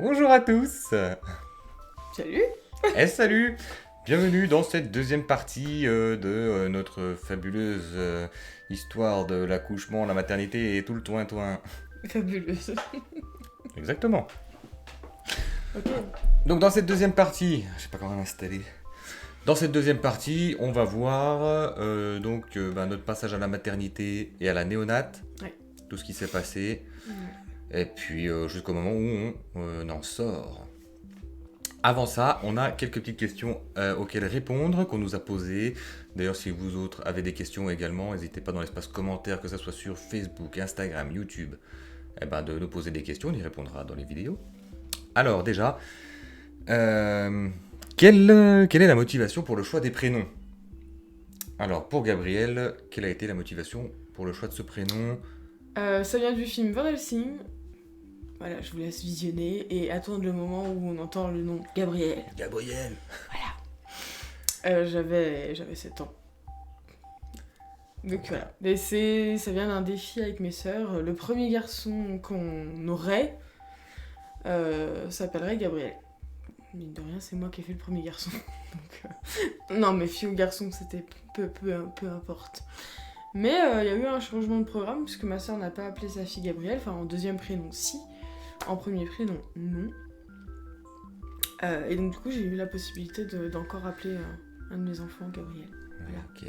Bonjour à tous. Salut. Salut. Bienvenue dans cette deuxième partie de notre fabuleuse histoire de l'accouchement, la maternité et tout le toin-toin. Fabuleuse. Exactement. Ok. Donc dans cette deuxième partie, je sais pas comment l'installer. Dans cette deuxième partie, on va voir notre passage à la maternité et à la néonate, Ouais. tout ce qui s'est passé, Ouais. et puis jusqu'au moment où on en sort. Avant ça, on a quelques petites questions auxquelles répondre, qu'on nous a posées. D'ailleurs, si vous autres avez des questions également, n'hésitez pas dans l'espace commentaire, que ce soit sur Facebook, Instagram, YouTube, de nous poser des questions, on y répondra dans les vidéos. Alors déjà, quelle est la motivation pour le choix des prénoms? Alors, pour Gabriel, quelle a été la motivation pour le choix de ce prénom? Ça vient du film Van Helsing. Voilà, je vous laisse visionner et attendre le moment où on entend le nom Gabriel. Gabriel. J'avais 7 ans. Donc voilà. Mais ça vient d'un défi avec mes sœurs. Le premier garçon qu'on aurait s'appellerait Gabriel. Mine de rien, c'est moi qui ai fait le premier garçon. Donc, non, mais fille ou garçon, c'était peu importe. Mais il y a eu un changement de programme, puisque ma soeur n'a pas appelé sa fille Gabrielle, enfin en deuxième prénom, si. En premier prénom, non. Et donc du coup, j'ai eu la possibilité d'encore appeler un de mes enfants Gabriel. Voilà. Ok.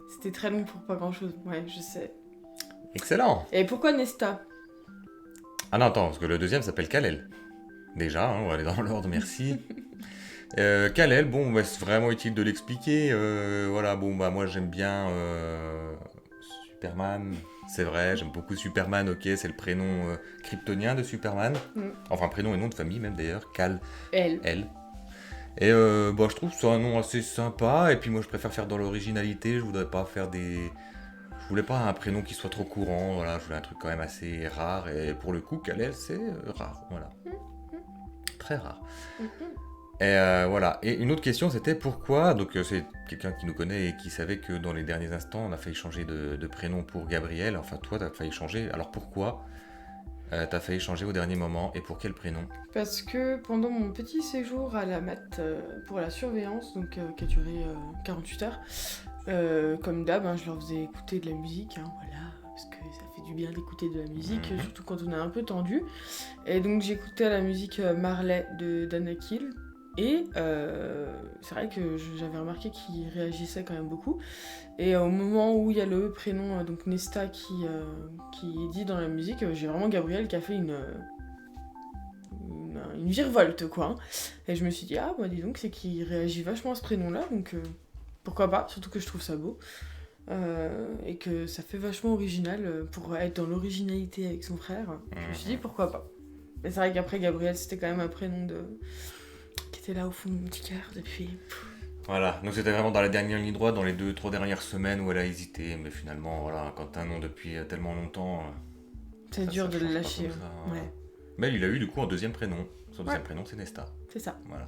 C'était très long pour pas grand-chose, ouais, je sais. Excellent. Et pourquoi Nesta? Ah non, attends, parce que le deuxième s'appelle Kalel. Déjà, on va aller dans l'ordre, merci. Kalel, c'est vraiment utile de l'expliquer. Moi j'aime bien Superman, c'est vrai, j'aime beaucoup Superman, ok, c'est le prénom kryptonien de Superman. Enfin, prénom et nom de famille même d'ailleurs, Elle. Et je trouve ça un nom assez sympa, et puis moi je préfère faire dans l'originalité, je voulais pas un prénom qui soit trop courant, voilà, je voulais un truc quand même assez rare, et pour le coup, Kalel c'est rare, voilà. Très rare. Et voilà. Et une autre question, c'était pourquoi, donc c'est quelqu'un qui nous connaît et qui savait que dans les derniers instants, on a failli changer de prénom pour Gabriel. Enfin, toi, t'as failli changer. Alors pourquoi t'as failli changer au dernier moment et pour quel prénom? Parce que pendant mon petit séjour à la mat pour la surveillance, donc qui a duré 48 heures, comme d'hab, je leur faisais écouter de la musique, voilà, parce que ça fait du bien d'écouter de la musique, surtout quand on est un peu tendu. Et donc j'écoutais la musique Marley de Danakil. Et c'est vrai que j'avais remarqué qu'il réagissait quand même beaucoup. Et au moment où il y a le prénom donc Nesta qui est dit dans la musique, j'ai vraiment Gabriel qui a fait une virevolte quoi. Et je me suis dit dis donc c'est qu'il réagit vachement à ce prénom là, donc pourquoi pas, surtout que je trouve ça beau. Et que ça fait vachement original pour être dans l'originalité avec son frère. Je me suis dit pourquoi pas. Mais c'est vrai qu'après Gabriel c'était quand même un prénom qui était là au fond de mon petit cœur depuis. Voilà, donc c'était vraiment dans la dernière ligne droite, dans les 2-3 dernières semaines où elle a hésité, mais finalement, voilà, quand t'as un nom depuis tellement longtemps, C'est dur de le change pas lâcher. comme ça. Ouais. Mais il a eu du coup un deuxième prénom. Son deuxième prénom, c'est Nesta. C'est ça. Voilà.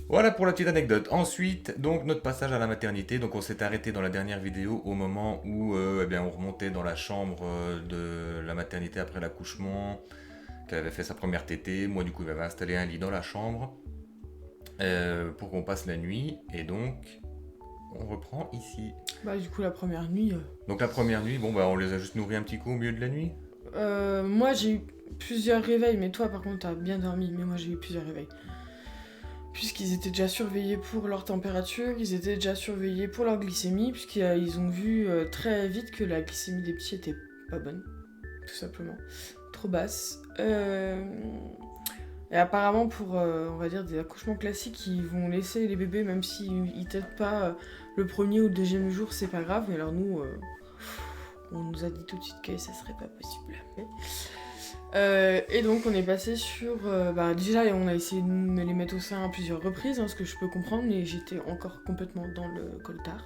Voilà pour la petite anecdote. Ensuite, donc notre passage à la maternité. Donc on s'est arrêté dans la dernière vidéo au moment où on remontait dans la chambre de la maternité après l'accouchement, qu'elle avait fait sa première tétée. Moi du coup, il m'avait installé un lit dans la chambre pour qu'on passe la nuit. Et donc, on reprend ici. Du coup la première nuit. Donc la première nuit, on les a juste nourris un petit coup au milieu de la nuit. Moi j'ai eu plusieurs réveils, mais toi par contre t'as bien dormi, mais moi j'ai eu plusieurs réveils. Puisqu'ils étaient déjà surveillés pour leur température, ils étaient déjà surveillés pour leur glycémie, puisqu'ils ont vu très vite que la glycémie des petits était pas bonne, tout simplement, trop basse. Et apparemment pour, on va dire, des accouchements classiques, ils vont laisser les bébés, même s'ils têtent pas le premier ou le deuxième jour, c'est pas grave, mais alors nous, on nous a dit tout de suite que ça serait pas possible. Et donc on est passé sur... déjà on a essayé de me les mettre au sein à plusieurs reprises, ce que je peux comprendre, mais j'étais encore complètement dans le coltard.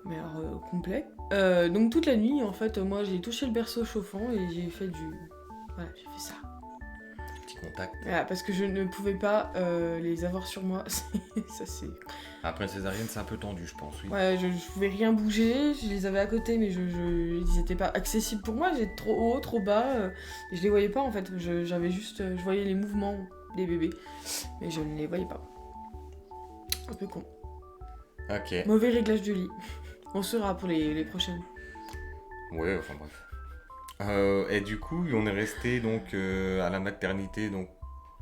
Mais alors complet. Donc toute la nuit en fait, moi j'ai touché le berceau chauffant et j'ai fait du... Voilà, j'ai fait ça. contact. Voilà, parce que je ne pouvais pas les avoir sur moi. Ça, c'est... Après une césarienne, c'est un peu tendu, je pense, oui. Ouais, je pouvais rien bouger, je les avais à côté, mais ils étaient pas accessibles pour moi, j'étais trop haut, trop bas, et je les voyais pas en fait, j'avais juste, je voyais les mouvements des bébés, mais je ne les voyais pas. Un peu con. Ok. Mauvais réglage du lit. On saura pour les prochaines. Ouais, enfin bref. Et du coup, on est resté donc à la maternité, donc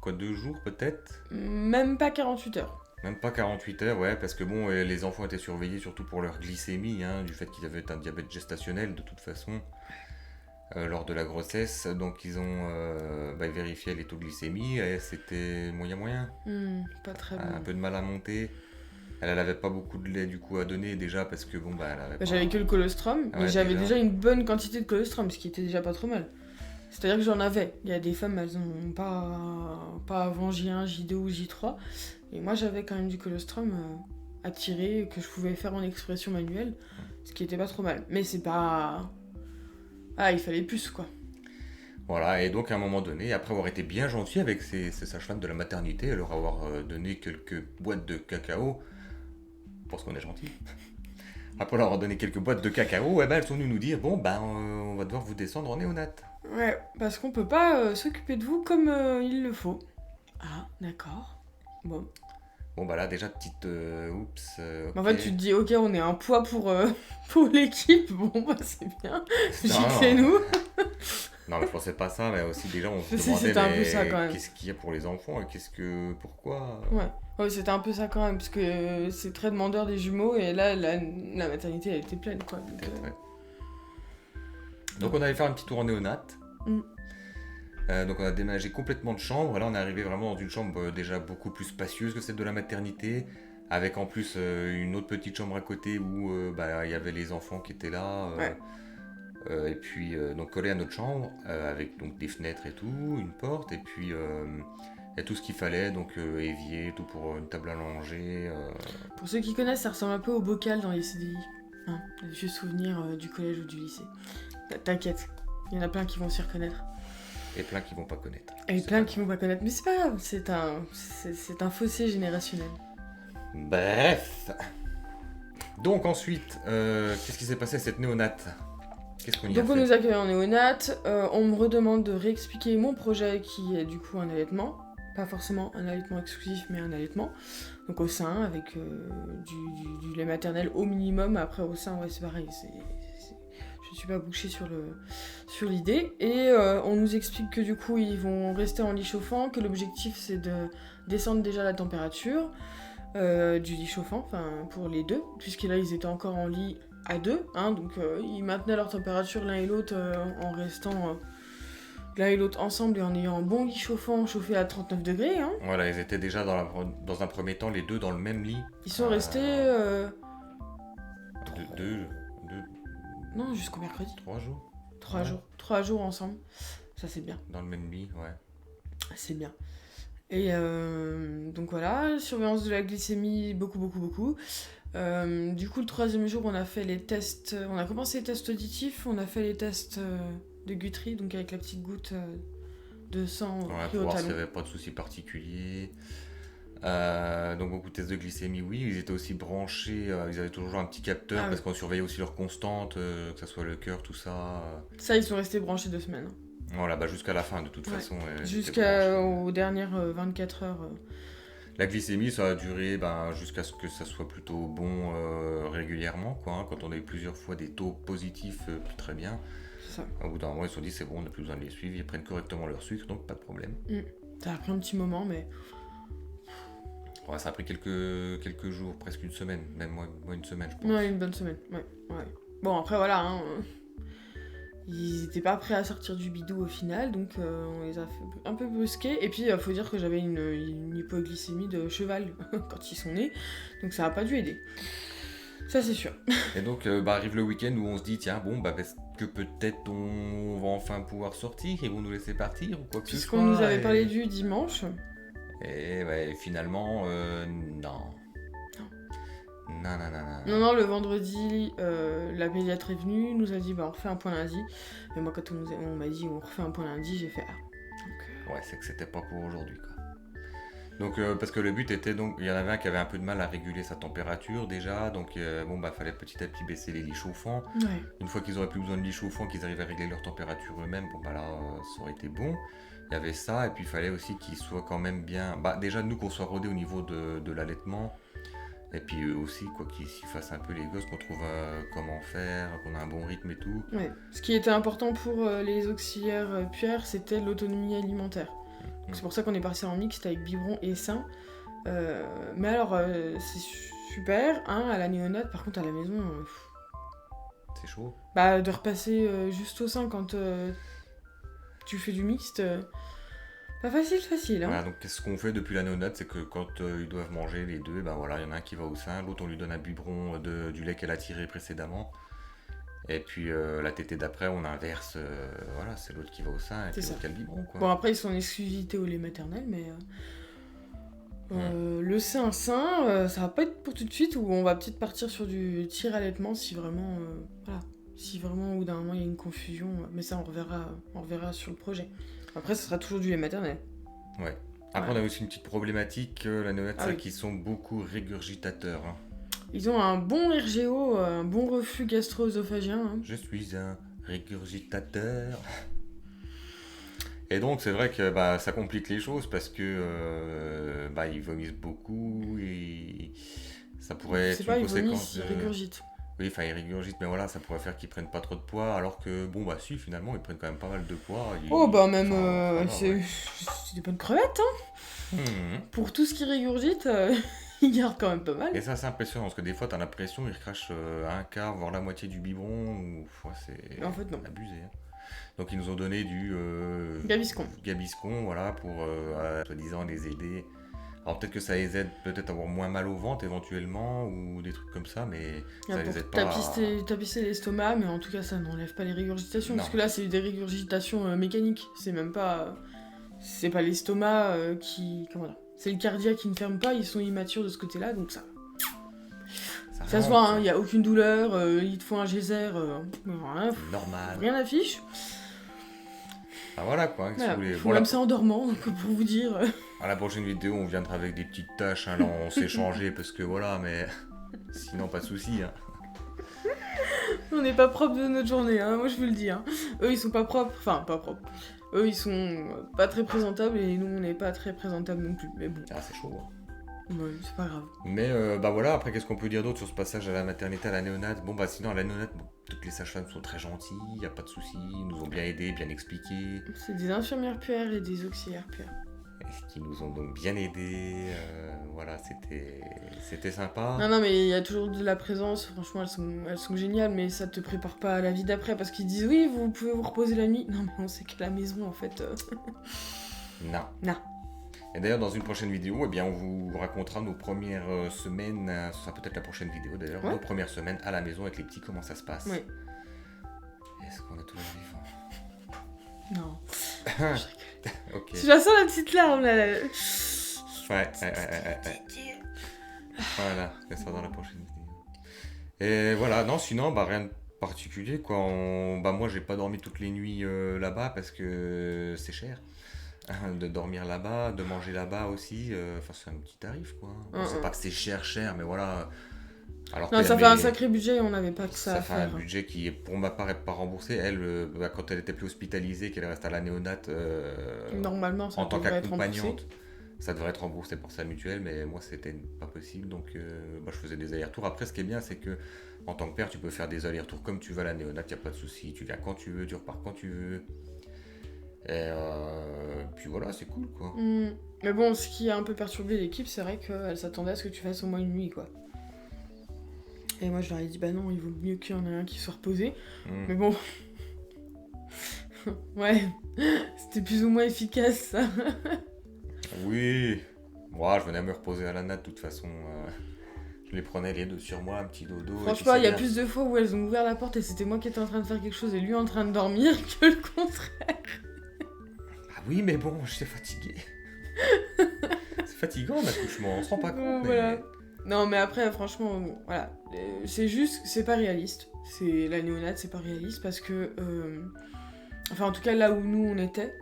quoi, 2 jours peut-être? Même pas 48 heures. Même pas 48 heures, ouais, parce que bon, les enfants étaient surveillés surtout pour leur glycémie, hein, du fait qu'ils avaient un diabète gestationnel de toute façon, lors de la grossesse. Donc ils ont vérifié les taux de glycémie et c'était moyen. Pas très Un bon. peu de mal à monter. Elle avait pas beaucoup de lait du coup à donner déjà parce que bon, elle avait pas... J'avais que le colostrum, Ah mais ouais, j'avais déjà. déjà une bonne quantité de colostrum, ce qui était déjà pas trop mal. C'est-à-dire que j'en avais. Il y a des femmes, elles ont pas avant J1, J2 ou J3. Et moi, j'avais quand même du colostrum à tirer, que je pouvais faire en expression manuelle, ce qui était pas trop mal. Mais c'est pas... Ah, il fallait plus, quoi. Voilà, et donc à un moment donné, après avoir été bien gentil avec ces sages-femmes de la maternité, leur avoir donné quelques boîtes de cacao, parce qu'on est gentil. Après leur avoir donné quelques boîtes de cacao, elles sont venues nous dire, bon, on va devoir vous descendre en néonate. Ouais, parce qu'on peut pas s'occuper de vous comme il le faut. Ah, d'accord. Bon. Bon, là, déjà, petite... oups, En ok. fait, tu te dis, ok, on est un poids pour l'équipe. Bon, c'est bien. Giclez-nous. Non, mais je pensais pas ça, mais aussi déjà, on se Si, demandait, c'était un peu ça, quand même. qu'est-ce qu'il y a pour les enfants et pourquoi Ouais, c'était un peu ça quand même, parce que c'est très demandeur des jumeaux, et là, la maternité, elle était pleine, quoi. Donc, Peut-être, ouais. Donc on allait faire un petit tour en néonate. Donc on a déménagé complètement de chambre. Là on est arrivé vraiment dans une chambre déjà beaucoup plus spacieuse que celle de la maternité, avec en plus une autre petite chambre à côté où il y avait les enfants qui étaient là. Ouais. Et puis donc collé à notre chambre, avec donc des fenêtres et tout, une porte, et puis il y a tout ce qu'il fallait, donc évier, tout pour une table à langer. Pour ceux qui connaissent, ça ressemble un peu au bocal dans les CDI. Hein, les vieux souvenirs du collège ou du lycée. T'inquiète, il y en a plein qui vont s'y reconnaître. Et plein qui vont pas connaître. Et plein qui vont pas connaître, mais c'est pas grave, c'est un fossé générationnel. Bref. Donc ensuite, qu'est-ce qui s'est passé à cette néonate? Qu'est-ce qu'on y a Donc on fait? nous accueille en néonate, on me redemande de réexpliquer mon projet qui est du coup un allaitement. Pas forcément un allaitement exclusif, mais un allaitement. Donc au sein, avec du lait maternel au minimum. Après au sein, ouais, c'est pareil. Je suis pas bouchée sur l'idée. Et on nous explique que du coup, ils vont rester en lit chauffant, que l'objectif c'est de descendre déjà la température du lit chauffant, pour les deux, puisque là ils étaient encore en lit à deux, hein, donc ils maintenaient leur température l'un et l'autre en restant l'un et l'autre ensemble et en ayant un bon lit chauffant chauffé à 39 degrés. Hein. Voilà, ils étaient déjà dans un premier temps les deux dans le même lit. Ils sont restés... Deux, Non, jusqu'au mercredi. 3 jours 3 Ouais. jours. 3 jours ensemble. Ça, c'est bien. dans le même lit, ouais. C'est bien. Et donc voilà, surveillance de la glycémie, beaucoup. Du coup, le 3e jour, on a fait les tests. On a commencé les tests auditifs, on a fait les tests de Guthrie, donc avec la petite goutte de sang Ouais, pris pour au voir s'il n'y talon. avait pas de soucis particuliers. Donc beaucoup de tests de glycémie, oui. Ils étaient aussi branchés, ils avaient toujours un petit capteur Ah parce ouais. qu'on surveillait aussi leur constante, que ce soit le cœur, tout ça. Ça, ils sont restés branchés 2 semaines. Voilà, jusqu'à la fin de toute Ouais. façon. ils étaient Jusqu'aux dernières 24 heures. La glycémie, ça a duré jusqu'à ce que ça soit plutôt bon régulièrement, quoi. Hein. Quand on a eu plusieurs fois des taux positifs, très bien. C'est ça. Au bout d'un moment, ils se sont dit c'est bon, on n'a plus besoin de les suivre, ils prennent correctement leur sucre, donc pas de problème. Ça a pris un petit moment, mais Ouais, ça a pris quelques jours, presque une semaine, même moi une semaine, je pense. ouais, une bonne semaine. Ouais. Bon, après, voilà, hein, ils étaient pas prêts à sortir du bidou au final, donc on les a fait un peu brusquer. Et puis, faut dire que j'avais une hypoglycémie de cheval quand ils sont nés, donc ça a pas dû aider. Ça, c'est sûr. Et donc arrive le week-end où on se dit tiens bon est-ce que peut-être on va enfin pouvoir sortir, ils vont nous laisser partir ou quoi que ce soit. Puisqu'on nous avait et... parlé du dimanche. Et ouais, finalement non. Non, le vendredi, la pédiatre est venue, nous a dit on refait un point lundi. Et moi, quand on m'a dit on refait un point lundi, j'ai fait ouais, c'est que c'était pas pour aujourd'hui, quoi. Donc, parce que le but était donc, il y en avait un qui avait un peu de mal à réguler sa température déjà, donc bon, bah, fallait petit à petit baisser les lits chauffants. Ouais. Une fois qu'ils auraient plus besoin de lits chauffants, qu'ils arrivaient à régler leur température eux-mêmes, bon, bah là, ça aurait été bon. Il y avait ça, et puis il fallait aussi qu'ils soient quand même bien. Bah, déjà, nous, qu'on soit rodés au niveau de l'allaitement, et puis eux aussi, quoi, qu'ils s'y fassent un peu les gosses, qu'on trouve comment faire, qu'on a un bon rythme et tout. Ouais. Ce qui était important pour les auxiliaires puères, c'était l'autonomie alimentaire. Donc c'est pour ça qu'on est parti en mixte avec biberon et sein. Mais alors, c'est super, hein, à la néonate, par contre à la maison, C'est chaud. bah, de repasser juste au sein quand tu fais du mixte, pas facile, hein. Voilà, donc qu'est-ce qu'on fait depuis la néonate, c'est que quand ils doivent manger les deux, ben voilà, il y en a un qui va au sein, l'autre on lui donne un biberon du lait qu'elle a tiré précédemment. Et puis la tétée d'après, on inverse, voilà, c'est l'autre qui va au sein et C'est puis ça. l'autre qui a le biberon, quoi. Bon, après, ils sont en exclusivité au lait maternel, mais le sein, ça va pas être pour tout de suite, ou on va peut-être partir sur du tir-allaitement si vraiment, voilà, si vraiment au bout d'un moment il y a une confusion, mais ça on reverra sur le projet. Après, ce sera toujours du lait maternel. Ouais. Après, Ouais. on a aussi une petite problématique, la néonate, Ah c'est oui. qu'ils sont beaucoup régurgitateurs, hein. Ils ont un bon RGO, un bon reflux gastro-œsophagien. Hein. Je suis un régurgitateur. Et donc, c'est vrai que bah, ça complique les choses parce que bah, ils vomissent beaucoup et ça pourrait C'est être pas, une ils vomissent, conséquence ils de. régurgitent. Oui, enfin, ils régurgitent, mais voilà, ça pourrait faire qu'ils prennent pas trop de poids, alors que, bon, bah, si, finalement, ils prennent quand même pas mal de poids. Oh, bah même, ça va, c'est ouais. c'est des bonnes crevettes, hein. Mhm. Pour tout ce qui régurgite, ils gardent quand même pas mal. Et ça, c'est impressionnant, parce que des fois, t'as l'impression qu'ils recrachent un quart, voire la moitié du biberon, ou. Ouais, c'est Mais en fait, non. abusé, hein. Donc, ils nous ont donné du. Gaviscon. Gaviscon, voilà, pour, soi-disant, les aider. Alors, peut-être que ça les aide peut-être à avoir moins mal au ventre, éventuellement, ou des trucs comme ça, mais ça les Pour aide pas à. tapisser l'estomac, mais en tout cas, ça n'enlève pas les régurgitations. Non. Parce que là, c'est des régurgitations mécaniques. C'est même pas. C'est pas l'estomac qui. Comment dire. C'est le cardiaque qui ne ferme pas, ils sont immatures de ce côté-là, donc ça. Ça se voit, rentre. il n'y a aucune douleur, il te faut un geyser, rien, C'est normal. rien n'affiche. Ah, voilà, quoi, qu'est-ce que Voilà. vous voulez. Faut Bon, même ça en dormant, pour vous dire. à la prochaine vidéo, on viendra avec des petites tâches, hein, là, on s'est changé, parce que voilà, mais. Sinon, pas de soucis, hein. On n'est pas propre de notre journée, hein, moi je vous le dis. Hein. Eux ils sont pas propres, enfin pas propres. Eux ils sont pas très présentables et nous on n'est pas très présentables non plus. Mais bon, Ah, c'est chaud, hein. ouais, c'est pas grave. Mais bah voilà, après qu'est-ce qu'on peut dire d'autre sur ce passage à la maternité, à la néonate? Bon bah sinon à la néonate, bon, toutes les sages-femmes sont très gentilles, y a pas de soucis, ils nous ont bien aidés, bien expliqué, C'est des infirmières puères et des auxiliaires puères. et qui nous ont donc bien aidés, voilà, c'était sympa. Non mais il y a toujours de la présence, franchement elles sont géniales, mais ça te prépare pas à la vie d'après parce qu'ils disent oui vous pouvez vous reposer la nuit. Non mais on sait que la maison en fait... Non. Non. Et d'ailleurs dans une prochaine vidéo, eh bien on vous racontera nos premières semaines, ce sera peut-être la prochaine vidéo d'ailleurs, Ouais. nos premières semaines à la maison avec les petits, comment ça se passe. Ouais. Est-ce qu'on est toujours vivants? Non. Ok. Tu la sens la petite larme là, là. Ouais. Voilà, ça sera dans la prochaine vidéo. Et voilà, non, sinon, bah rien de particulier, quoi. Bah moi, j'ai pas dormi toutes les nuits là-bas parce que c'est cher. De dormir là-bas, de manger là-bas aussi, enfin c'est un petit tarif, quoi. Bon, c'est pas que c'est cher, mais voilà. Alors Non, que ça fait un sacré budget et on n'avait pas que ça à fait un faire. budget qui, pour ma part, n'est pas remboursé. Elle, bah, quand elle était plus hospitalisée, qu'elle reste à la néonate, Normalement, ça en tant devrait être remboursé. qu'accompagnante, ça devrait être remboursé par sa mutuelle, mais moi c'était pas possible, donc bah, je faisais des allers-retours. Après, ce qui est bien, c'est que en tant que père, tu peux faire des allers-retours comme tu vas à la néonate, y a pas de souci, tu viens quand tu veux, tu repars quand tu veux. Et puis voilà, c'est cool, quoi. Mais bon, ce qui a un peu perturbé l'équipe, c'est vrai qu'elle s'attendait à ce que tu fasses au moins une nuit, quoi. Et moi, je leur ai dit, bah non, il vaut mieux qu'il y en ait un qui soit reposé. Mais bon... ouais, c'était plus ou moins efficace, ça. Oui, moi, je venais me reposer à la natte, de toute façon. Je les prenais les deux sur moi, un petit dodo. et puis Franchement, c'est il y a bien. plus de fois où elles ont ouvert la porte et c'était moi qui étais en train de faire quelque chose et lui en train de dormir que le contraire. Ah oui, mais bon, j'étais fatigué. C'est fatigant l'accouchement, on se rend pas compte. Voilà. Non, mais après, franchement, bon, voilà. C'est juste, c'est pas réaliste. C'est la néonate, c'est pas réaliste parce que, enfin, en tout cas, là où nous on était,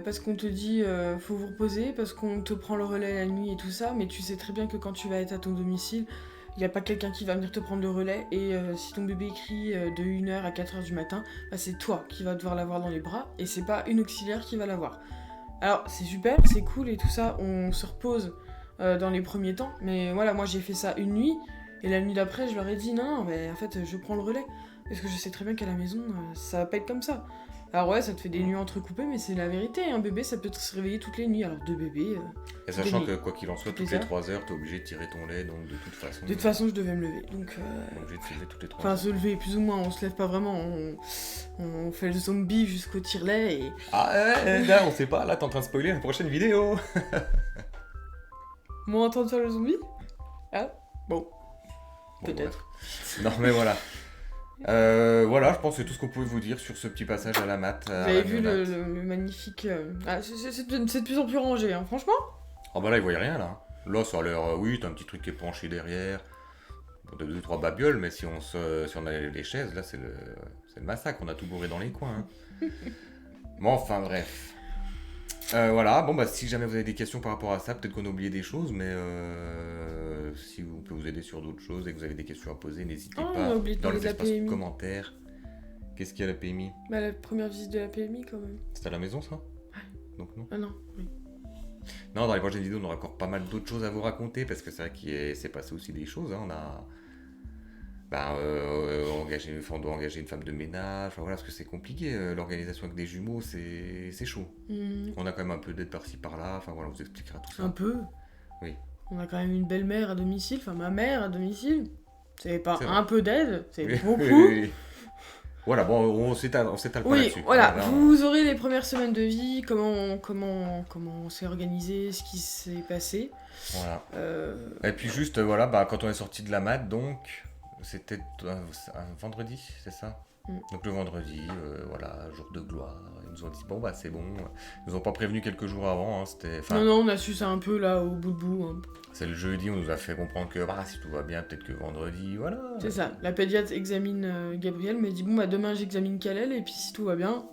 parce qu'on te dit faut vous reposer, parce qu'on te prend le relais la nuit et tout ça, mais tu sais très bien que quand tu vas être à ton domicile, il n'y a pas quelqu'un qui va venir te prendre le relais, et si ton bébé crie de 1h à 4h du matin, bah, c'est toi qui vas devoir l'avoir dans les bras, et c'est pas une auxiliaire qui va l'avoir. Alors c'est super, c'est cool et tout ça, on se repose dans les premiers temps, mais voilà, moi j'ai fait ça une nuit, et la nuit d'après je leur ai dit non, mais en fait je prends le relais, parce que je sais très bien qu'à la maison ça va pas être comme ça. Alors ouais, ça te fait des nuits entrecoupées, mais c'est la vérité, un bébé ça peut se réveiller toutes les nuits, alors deux bébés... Et sachant nuits. que quoi qu'il en soit, toutes les 3 heures, t'es obligé de tirer ton lait, donc de toute façon... De toute façon, je devais me lever, donc... T'es obligé de se lever toutes les 3 Enfin, heures. se lever, plus ou moins, on se lève pas vraiment, on fait le zombie jusqu'au tire-lait et... Ah ouais, là on sait pas, là t'es en train de spoiler la prochaine vidéo. Moi, en train de faire le zombie. Ah, bon, Bon, peut-être. bref. Non mais voilà. Voilà, je pense que c'est tout ce qu'on pouvait vous dire sur ce petit passage à la mat. Vous avez vu le magnifique... Ah, c'est de plus en plus rangé, hein, franchement. Oh bah là, ils voyaient rien là. Là, ça a l'air. Oui, t'as un petit truc qui est penché derrière. Bon, de 2-3 babioles, mais si on a les chaises, là, c'est le massacre. On a tout bourré dans les coins. Hein. Bon, enfin, bref. Voilà, bon, bah, si jamais vous avez des questions par rapport à ça, peut-être qu'on a oublié des choses, mais si on peut vous aider sur d'autres choses et que vous avez des questions à poser, n'hésitez Oh, on pas a oublié de dans parler les de la espaces PMI. commentaires. Qu'est-ce qu'il y a à la PMI? Bah, la première visite de la PMI, quand même. C'est à la maison, ça? Donc, non. Ah non, oui. Non, dans les prochaines vidéos, on aura encore pas mal d'autres choses à vous raconter parce que c'est vrai qu'il s'est passé aussi des choses. Hein. On a on doit engager une femme de ménage. Enfin, voilà, parce que c'est compliqué. L'organisation avec des jumeaux, c'est chaud. On a quand même un peu d'aide par-ci par-là. Enfin voilà, on vous expliquera tout ça. Un peu. Oui. On a quand même une belle-mère à domicile, enfin ma mère à domicile. C'est pas C'est un peu d'aide, c'est Oui, beaucoup. oui. Voilà, bon, on s'étale pas Oui, là-dessus. voilà, Là, vous aurez les premières semaines de vie, comment on s'est organisé, ce qui s'est passé. Voilà. Euh, Et puis juste, voilà, bah, quand on est sorti de la mat, donc, c'était un vendredi, c'est ça? Donc le vendredi, voilà, jour de gloire. Ils nous ont dit, bon, bah c'est bon. Ils nous ont pas prévenu quelques jours avant. Hein, Non, on a su ça un peu là, au bout de bout. Hein. C'est le jeudi, on nous a fait comprendre que bah, si tout va bien, peut-être que vendredi, voilà. C'est ça, la pédiatre examine Gabriel, mais dit bon, bah demain j'examine Kalel, et puis si tout va bien.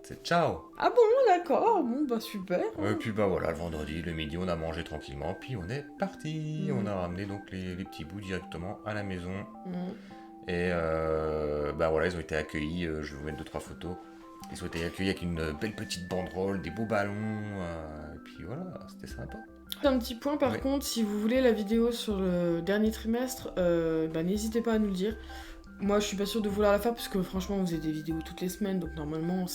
C'est ciao. Ah bon, d'accord, bon, bah super. Et puis bah voilà, le vendredi, le midi, on a mangé tranquillement, puis on est parti. On a ramené donc les petits bouts directement à la maison. Et bah voilà, ils ont été accueillis, je vais vous mettre 2-3 photos. Ils ont été accueillis avec une belle petite banderole, des beaux ballons, et puis voilà, c'était sympa. Un petit point par Oui. contre, si vous voulez la vidéo sur le dernier trimestre, bah, n'hésitez pas à nous le dire. Moi je suis pas sûre de vouloir la faire parce que franchement on faisait des vidéos toutes les semaines, donc normalement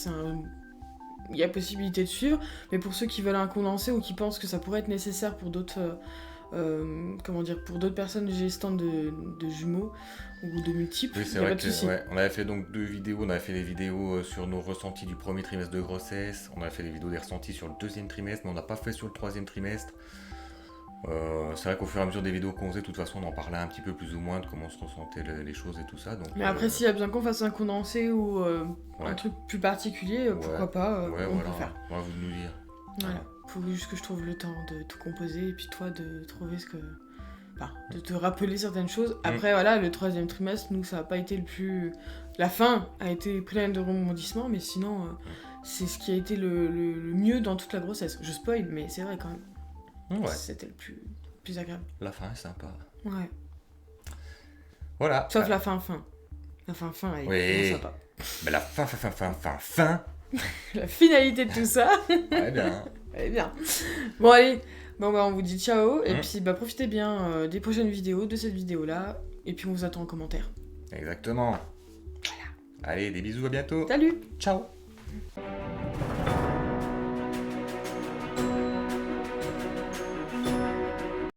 il y a possibilité de suivre. Mais pour ceux qui veulent un condensé ou qui pensent que ça pourrait être nécessaire pour d'autres pour d'autres personnes gestantes de jumeaux ou de multiples, Oui, c'est y a vrai pas de souci. on avait fait donc 2 vidéos. On avait fait les vidéos sur nos ressentis du premier trimestre de grossesse. On avait fait les vidéos des ressentis sur le deuxième trimestre, mais on n'a pas fait sur le troisième trimestre. C'est vrai qu'au fur et à mesure des vidéos qu'on faisait, de toute façon, on en parlait un petit peu plus ou moins de comment se ressentaient les choses et tout ça. Donc, Mais après, s'il y a besoin qu'on fasse un condensé ou un truc plus particulier, pourquoi pas, on peut faire. On va vous nous dire. Voilà. Faut juste que je trouve le temps de tout composer et puis toi de trouver ce que... Enfin, de te rappeler certaines choses. Après, voilà, le troisième trimestre, nous, ça n'a pas été le plus... La fin a été pleine de rebondissements, mais sinon, c'est ce qui a été le mieux dans toute la grossesse. Je spoil, mais c'est vrai quand même. Ouais. C'était le plus agréable. La fin est sympa. Ouais. Voilà. Sauf la fin. La fin, elle est vraiment sympa. Mais la fin. La finalité de tout ça. Ouais, bien. Elle est bien. Bon, allez. Bon, bah, on vous dit ciao. Et puis, bah, profitez bien des prochaines vidéos, de cette vidéo-là. Et puis, on vous attend en commentaire. Exactement. Voilà. Allez, des bisous, à bientôt. Salut. Ciao.